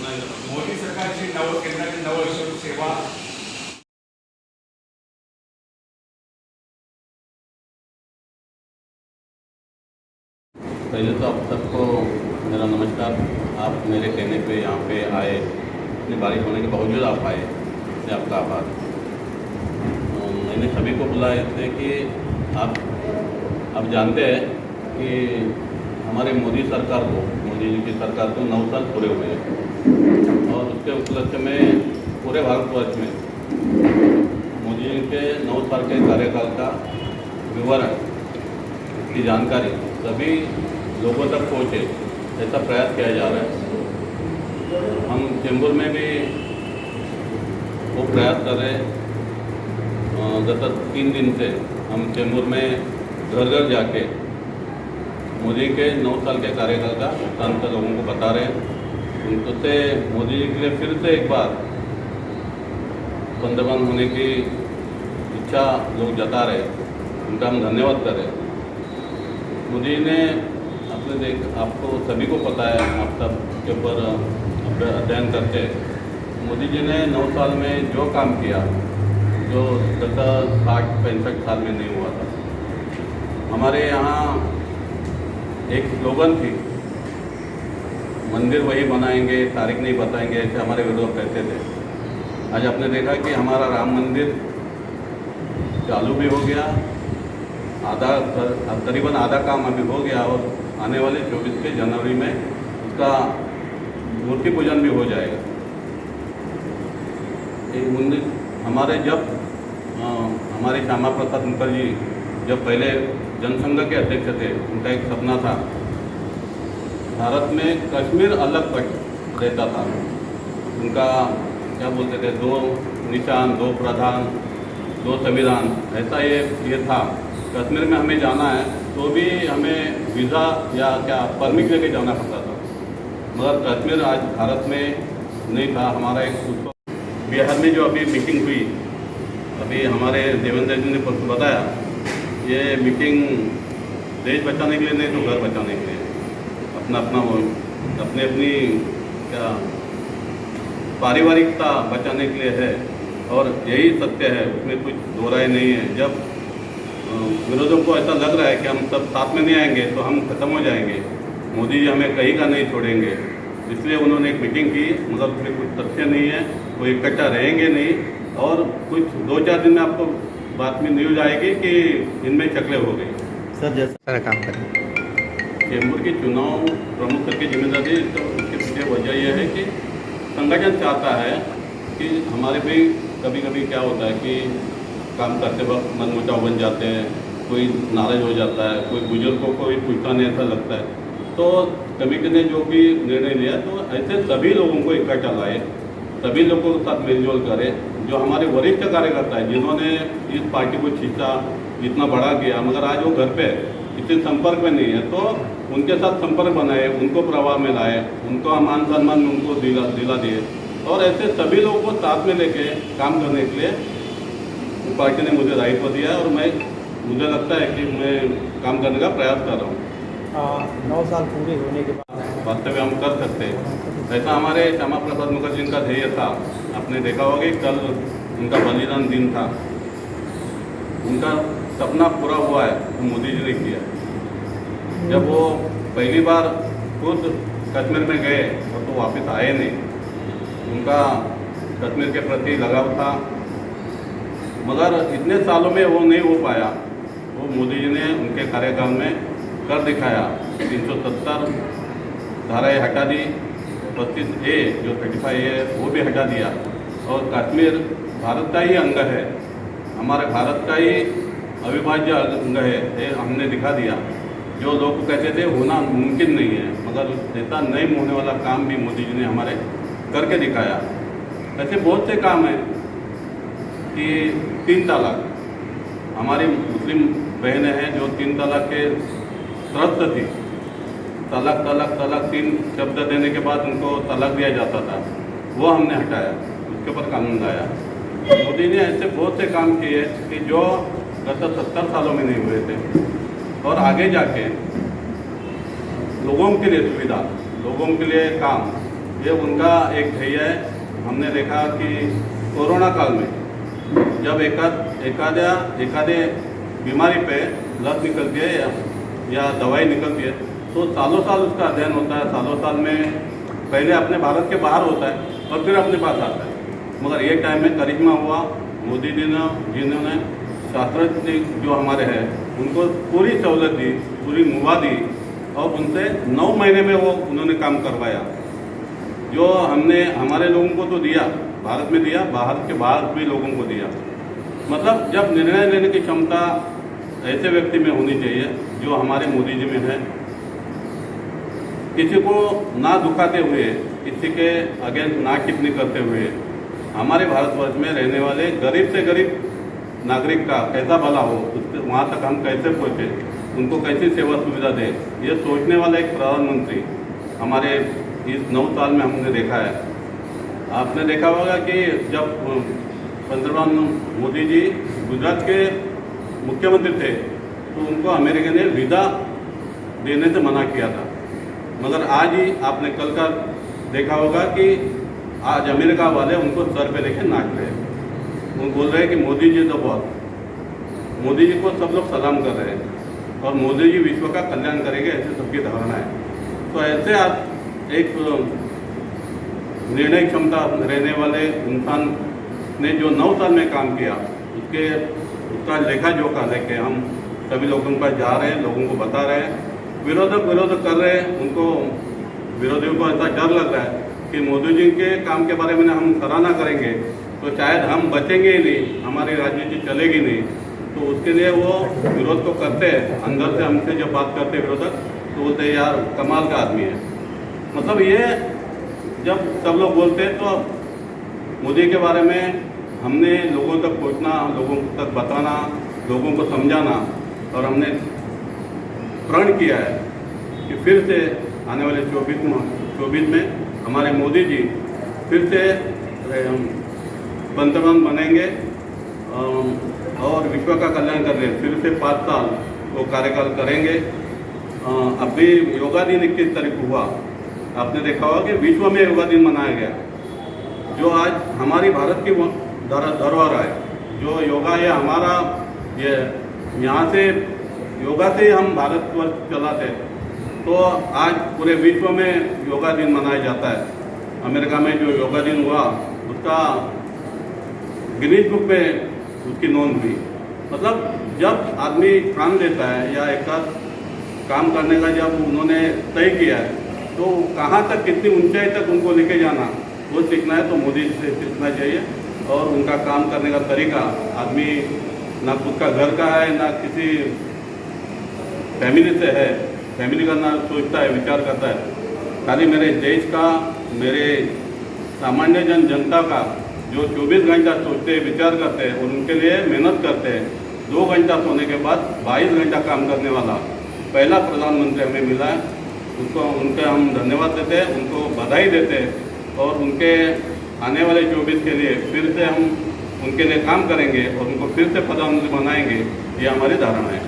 मोदी सरकारची केंद्राची 9 वर्ष सेवा पहले तो आप सबको मेरा नमस्कार। आप मेरे कहने पे यहाँ पे आए, इतनी बारिश होने के बावजूद आप आए, इसलिए आपका आभार। मैंने सभी को बुलाया इसलिए कि आप जानते हैं कि हमारे मोदी जी की सरकार को 9 साल पूरे हुए हैं और उसके उपलक्ष्य में पूरे भारतवर्ष में मोदी जी के 9 साल के कार्यकाल का विवरण की जानकारी सभी लोगों तक पहुँचे, ऐसा प्रयास किया जा रहा है। हम चेंबूर में भी वो प्रयास कर रहे हैं। गत 3 दिन से हम चेंबूर में घर घर जाके मोदी के 9 साल के कार्यकाल का वृत्तांत लोगों को बता रहे हैं। उनसे मोदी जी के लिए फिर से एक बार पंतप्रधान होने की इच्छा लोग जता रहे, उनका हम धन्यवाद कर रहे हैं। मोदी जी ने आपको सभी को पता है, आप सब के ऊपर अध्ययन करते हैं। मोदी जी ने 9 साल में जो काम किया, जो गत 60-65 साल में नहीं हुआ था। हमारे यहाँ एक स्लोगन थी, मंदिर वही बनाएंगे, तारीख नहीं बताएंगे, ऐसे हमारे विरोध कहते थे। आज आपने देखा कि हमारा राम मंदिर चालू भी हो गया, करीबन आधा काम अभी हो गया और आने वाले 24 जनवरी में उसका मूर्ति पूजन भी हो जाएगा। एक मंदिर हमारे श्यामा प्रसाद मुखर्जी जब पहले जनसंघ के अध्यक्ष थे, उनका एक सपना था भारत में कश्मीर अलग रहता था। उनका क्या बोलते थे, 2 निशान, 2 प्रधान, 2 संविधान, ऐसा ये था। कश्मीर में हमें जाना है तो भी हमें वीज़ा या परमिट लेके जाना पड़ता था, मगर कश्मीर आज भारत में नहीं था। हमारा एक बिहार में जो अभी मीटिंग हुई, अभी हमारे देवेंद्र जी ने बताया, ये मीटिंग देश बचाने के लिए नहीं तो घर बचाने के लिए, अपनी क्या पारिवारिकता बचाने के लिए है और यही सत्य है, उसमें कुछ दो राय नहीं है। जब विरोधियों को ऐसा लग रहा है कि हम सब साथ में नहीं आएंगे तो हम खत्म हो जाएंगे, मोदी जी हमें कहीं का नहीं छोड़ेंगे, इसलिए उन्होंने एक मीटिंग की, मगर उसमें कुछ तथ्य नहीं है, वो इकट्ठा रहेंगे नहीं और कुछ 2-4 दिन में आपको बात में न्यूज आएगी कि इनमें शक्लें हो गई। सर जैसा सारा काम करें, चेंबूर की चुनाव प्रमुख की जिम्मेदारी, तो उसके पीछे वजह यह है कि संगठन चाहता है कि हमारे भी कभी कभी क्या होता है कि काम करते वक्त मनमुटाव बन जाते हैं, कोई नाराज हो जाता है, कोई बुजुर्गों को भी पूछता नहीं ऐसा लगता है। तो कमेटी ने जो भी निर्णय लिया, तो ऐसे सभी लोगों को इकट्ठा लाए, सभी लोगों के साथ मेलजोल करें। जो हमारे वरिष्ठ कार्यकर्ता है, जिन्होंने इस पार्टी को खींचा, इतना बड़ा किया, मगर आज वो घर पे किसी संपर्क में नहीं है, तो उनके साथ संपर्क बनाए, उनको प्रभाव में लाए, उनको मान सम्मान उनको दिला दिए और ऐसे सभी लोगों को साथ में लेके काम करने के लिए पार्टी ने मुझे दायित्व दिया है और मुझे लगता है कि मैं काम करने का प्रयास कर रहा हूँ। 9 साल पूरे होने के बाद वास्तव में हम कर सकते हैं। ऐसा हमारे श्यामा प्रसाद मुखर्जी का ध्येय था। आपने देखा होगा कि कल उनका बलिदान दिन था, उनका सपना पूरा हुआ है तो मोदी जी ने किया। जब वो पहली बार खुद कश्मीर में गए और तो वापस आए नहीं, उनका कश्मीर के प्रति लगाव था, मगर इतने सालों में वो नहीं हो पाया। वो मोदी जी ने उनके कार्यकाल में कर दिखाया। 370 धाराएँ हटा दी, 25A जो 35A है वो भी हटा दिया और कश्मीर भारत का ही अंग है, हमारे भारत का ही अविभाज्य अंग है, ये हमने दिखा दिया। जो लोग कहते थे होना मुमकिन नहीं है, मगर ऐसा नहीं होने वाला काम भी मोदी जी ने हमारे करके दिखाया। ऐसे बहुत से काम हैं कि 3 तलाक, हमारी मुस्लिम बहनें हैं जो 3 तलाक के त्रस्त थी, तलाक तलाक तलाक 3 शब्द देने के बाद उनको तलाक दिया जाता था, वो हमने हटाया, उसके ऊपर कानून लाया। मोदी ने ऐसे बहुत से काम किए कि जो गत 70 सालों में नहीं हुए थे और आगे जाके लोगों के लिए सुविधा, लोगों के लिए काम, ये उनका एक ध्येय है। हमने देखा कि कोरोना काल में जब एकादे बीमारी पे लत निकलती है या दवाई निकलती है तो सालों साल उसका अध्ययन होता है। सालों साल में पहले अपने भारत के बाहर होता है और फिर अपने पास आता है। मगर एक टाइम में करिश्मा हुआ, मोदी जी ने जिन्होंने शास्त्रज्ञ जो हमारे हैं उनको पूरी सहूलत दी, पूरी मुआ दी और उनसे 9 महीने में वो उन्होंने काम करवाया। जो हमने हमारे लोगों को तो दिया, भारत में दिया, बाहर के बाहर भी लोगों को दिया। मतलब जब निर्णय लेने की क्षमता ऐसे व्यक्ति में होनी चाहिए जो हमारे मोदी जी में है, किसी को ना दुखाते हुए, किसी के अगेंस्ट ना टिप्पणी करते हुए हमारे भारतवर्ष में रहने वाले गरीब से गरीब नागरिक का कैसा भला हो, उसके वहाँ तक हम कैसे पहुँचे, उनको कैसी सेवा सुविधा दें, ये सोचने वाला एक प्रधानमंत्री हमारे इस 9 साल में हमने देखा है। आपने देखा होगा कि जब पंतप्रधान मोदी जी गुजरात के मुख्यमंत्री थे तो उनको अमेरिका ने वीज़ा देने से मना किया था। मगर आज ही आपने कल का देखा होगा कि आज अमेरिका वाले उनको सर पे लेके नाच रहे हैं। वो बोल रहे हैं कि मोदी जी तो बहुत, मोदी जी को सब लोग सलाम कर रहे हैं और मोदी जी विश्व का कल्याण करेंगे, ऐसे सबकी धारणा है। तो ऐसे आप एक निर्णय क्षमता रहने वाले इंसान ने जो 9 साल में काम किया उसका लेखा जोखा लेके हम सभी लोगों के पास जा रहे हैं, लोगों को बता रहे हैं। विरोध कर रहे हैं, उनको विरोधियों को ऐसा डर लग रहा है कि मोदी जी के काम के बारे में हम सराहना करेंगे तो शायद हम बचेंगे ही नहीं, हमारी राजनीति चलेगी नहीं। तो उसके लिए वो विरोध तो करते हैं, अंदर से हमसे जब बात करते हैं विरोधक तो बोलते हैं यार कमाल का आदमी है। मतलब ये जब सब लोग बोलते हैं तो मोदी के बारे में हमने लोगों तक पहुँचना, लोगों तक बताना, लोगों को समझाना, और हमने प्रण किया है कि फिर से आने वाले 24 में हमारे मोदी जी फिर से पंतप्रधान बनेंगे और विश्व का कल्याण कर रहे हैं। फिर से 5 साल वो कार्यकाल करेंगे। अभी योगा दिन 21 तारीख को हुआ, आपने देखा होगा कि विश्व में योगा दिन मनाया गया, जो आज हमारी भारत की धरोहर है। जो योगा ये हमारा, ये यहाँ से योगा से हम भारतवर्ष चलाते, तो आज पूरे विश्व में योगा दिन मनाया जाता है। अमेरिका में जो योगा दिन हुआ उसका गिनीज बुक में उसकी नोंद हुई। मतलब जब आदमी प्राण देता है या एक साथ काम करने का जब उन्होंने तय किया है तो कहाँ तक, कितनी ऊंचाई तक उनको लेके जाना, वो सीखना है तो मोदी से सीखना चाहिए। और उनका काम करने का तरीका, आदमी ना खुद का घर का है ना किसी फैमिली से है, फैमिली का ना सोचता है, विचार करता है, खाली मेरे देश का, मेरे सामान्य जनता का जो 24 घंटा सोचते हैं, विचार करते हैं और उनके लिए मेहनत करते हैं। 2 घंटा सोने के बाद 22 घंटा काम करने वाला पहला प्रधानमंत्री हमें मिला है। उनके हम धन्यवाद देते हैं, उनको बधाई देते हैं और उनके आने वाले 24 के लिए फिर से हम उनके लिए काम करेंगे और उनको फिर से प्रधानमंत्री बनाएंगे, ये हमारी धारणा है।